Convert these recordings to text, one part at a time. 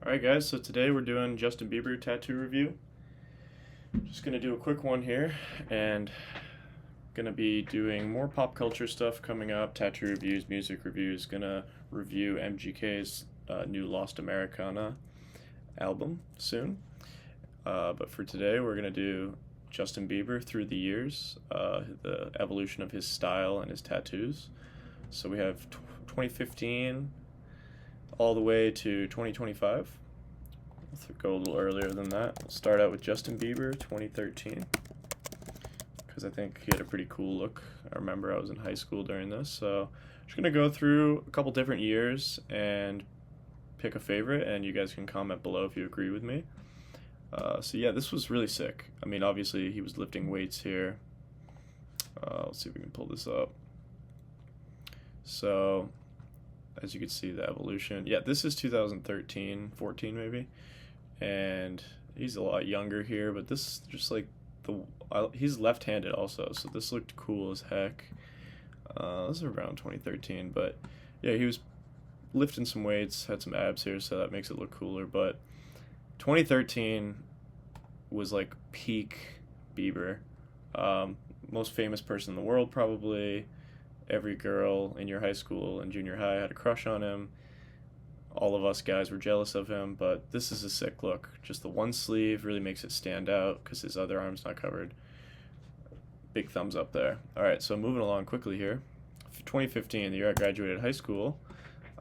Alright guys, so today we're doing Justin Bieber tattoo review. Just gonna do a quick one here, and gonna be doing more pop culture stuff coming up, tattoo reviews, music reviews. Gonna review MGK's new Lost Americana album soon. But for today we're gonna do Justin Bieber through the years, the evolution of his style and his tattoos. So we have 2015 all the way to 2025. Let's go a little earlier than that. We'll start out with Justin Bieber 2013, because I think he had a pretty cool look. I remember I was in high school during this, so I'm just gonna go through a couple different years and pick a favorite, and you guys can comment below if you agree with me. So yeah, this was really sick. I mean, obviously he was lifting weights here. Let's see if we can pull this up. So as you can see, the evolution. Yeah, this is 2013, 14 maybe. And he's a lot younger here, but this is just like he's left-handed also, so this looked cool as heck. This is around 2013, but yeah, he was lifting some weights, had some abs here, so that makes it look cooler. But 2013 was like peak Bieber. Most famous person in the world, probably. Every girl in your high school and junior high had a crush on him. All of us guys were jealous of him, but this is a sick look. Just the one sleeve really makes it stand out because his other arm's not covered. Big thumbs up there. Alright, so moving along quickly here. 2015, the year I graduated high school,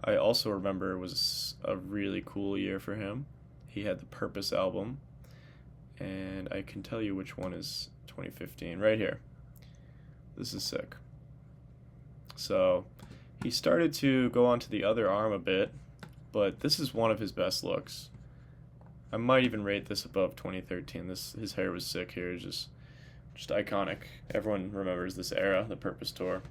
I also remember was a really cool year for him. He had the Purpose album, and I can tell you which one is 2015. Right here. This is sick. So he started to go onto the other arm a bit, but this is one of his best looks. I might even rate this above 2013. His hair was sick here, just iconic. Everyone remembers this era, the Purpose tour.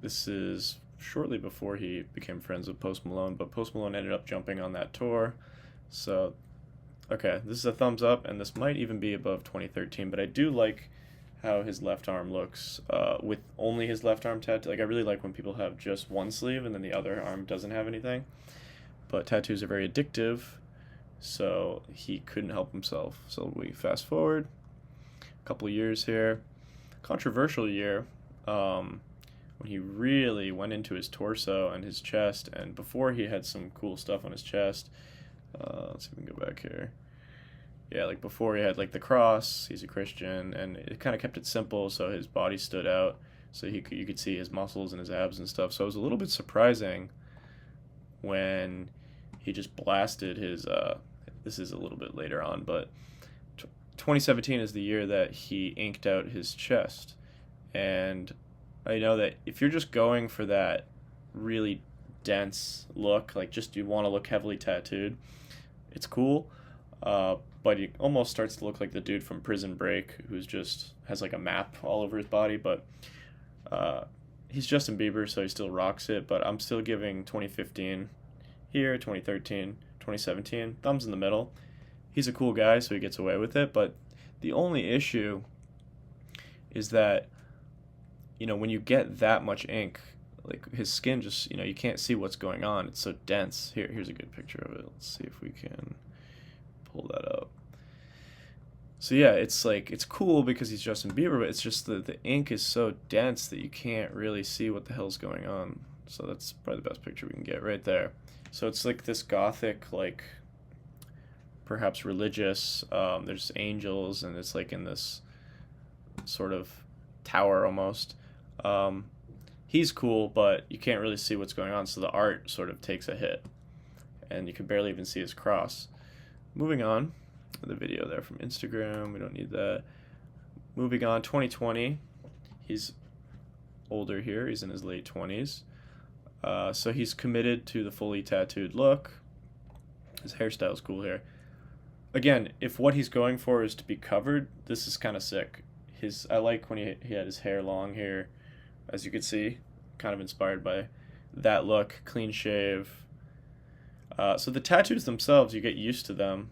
This is shortly before he became friends with Post Malone, but Post Malone ended up jumping on that tour. So, okay, this is a thumbs up, and this might even be above 2013, but I do like how his left arm looks with only his left arm tattoo. Like, I really like when people have just one sleeve and then the other arm doesn't have anything. But tattoos are very addictive, so he couldn't help himself. So we fast forward a couple of years here. Controversial year when he really went into his torso and his chest, and before he had some cool stuff on his chest. Let's see if we can go back here. Yeah, like before he had like the cross, he's a Christian, and it kind of kept it simple, so his body stood out, so you could see his muscles and his abs and stuff. So it was a little bit surprising when he just blasted his, this is a little bit later on, but 2017 is the year that he inked out his chest. And I know that if you're just going for that really dense look, like just you want to look heavily tattooed, it's cool. But he almost starts to look like the dude from Prison Break, who's just has like a map all over his body. But he's Justin Bieber, so he still rocks it. But I'm still giving 2015 here, 2013, 2017, thumbs in the middle. He's a cool guy, so he gets away with it. But the only issue is that, you know, when you get that much ink, like his skin just, you know, you can't see what's going on. It's so dense. Here's a good picture of it. Let's see if we can pull that up. So yeah, it's like, it's cool because he's Justin Bieber, but it's just the ink is so dense that you can't really see what the hell's going on. So that's probably the best picture we can get right there. So it's like this gothic, like perhaps religious, there's angels, and it's like in this sort of tower almost. He's cool, but you can't really see what's going on, so the art sort of takes a hit, and you can barely even see his cross. Moving on, the video there from Instagram, we don't need that. Moving on, 2020, he's older here, he's in his late 20s. So he's committed to the fully tattooed look. His hairstyle's cool here. Again, if what he's going for is to be covered, this is kind of sick. I like when he had his hair long here, as you can see, kind of inspired by that look, clean shave. So the tattoos themselves, you get used to them.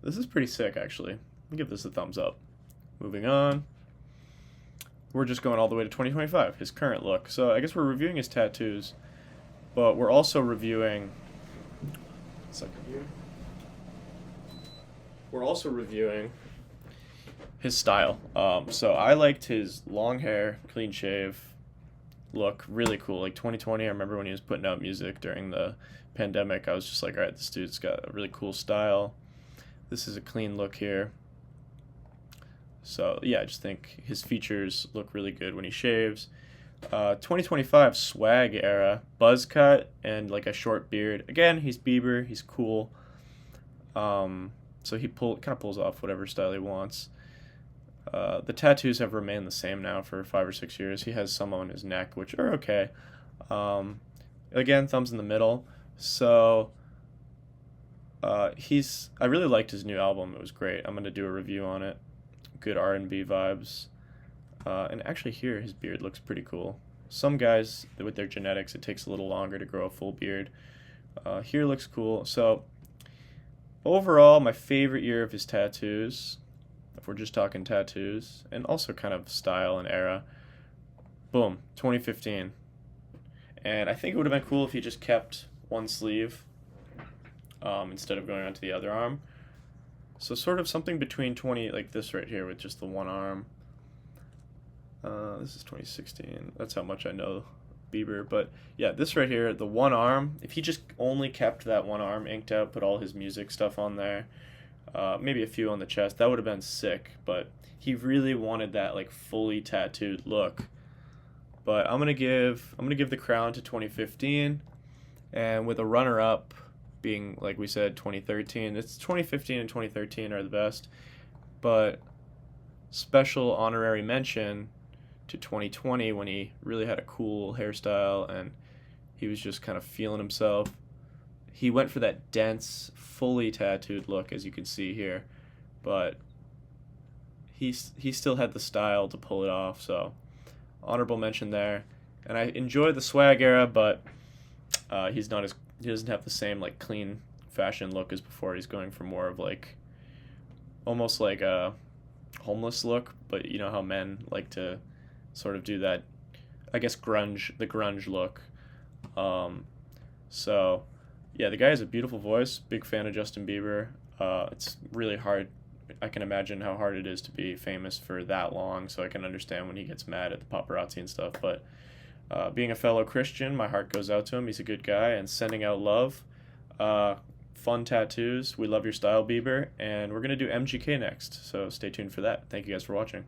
This is pretty sick, actually. I'll give this a thumbs up. Moving on. We're just going all the way to 2025, his current look. So I guess we're reviewing his tattoos, but we're also reviewing. Second here. We're also reviewing his style. So I liked his long hair, clean shave look, really cool. Like 2020, I remember when he was putting out music during the pandemic, I was just like, all right, this dude's got a really cool style. This is a clean look here. So yeah, I just think his features look really good when he shaves. 2025 swag era, buzz cut and like a short beard. Again, he's Bieber, he's cool. So he kind of pulls off whatever style he wants. The tattoos have remained the same now for 5 or 6 years. He has some on his neck, which are okay. Again, thumbs in the middle. So I really liked his new album. It was great. I'm gonna do a review on it. Good R&B vibes. And actually here, his beard looks pretty cool. Some guys, with their genetics, it takes a little longer to grow a full beard. Here looks cool. So overall, my favorite year of his tattoos, if we're just talking tattoos, and also kind of style and era, boom, 2015. And I think it would have been cool if he just kept one sleeve instead of going onto the other arm. So sort of something between 20, like this right here with just the one arm. This is 2016. That's how much I know Bieber. But yeah, this right here, the one arm, if he just only kept that one arm inked out, put all his music stuff on there, maybe a few on the chest, that would have been sick. But he really wanted that like fully tattooed look. But I'm gonna give the crown to 2015, and with a runner-up being, like we said, 2013. It's 2015 and 2013 are the best, but special honorary mention to 2020 when he really had a cool hairstyle and he was just kind of feeling himself. He went for that dense, fully tattooed look, as you can see here, but he still had the style to pull it off, so honorable mention there. And I enjoy the swag era, but he doesn't have the same like clean fashion look as before. He's going for more of like almost like a homeless look, but you know how men like to sort of do that, I guess, the grunge look. So yeah, the guy has a beautiful voice. Big fan of Justin Bieber. It's really hard. I can imagine how hard it is to be famous for that long, so I can understand when he gets mad at the paparazzi and stuff. But being a fellow Christian, my heart goes out to him. He's a good guy, and sending out love. Fun tattoos. We love your style, Bieber, and we're going to do MGK next, so stay tuned for that. Thank you guys for watching.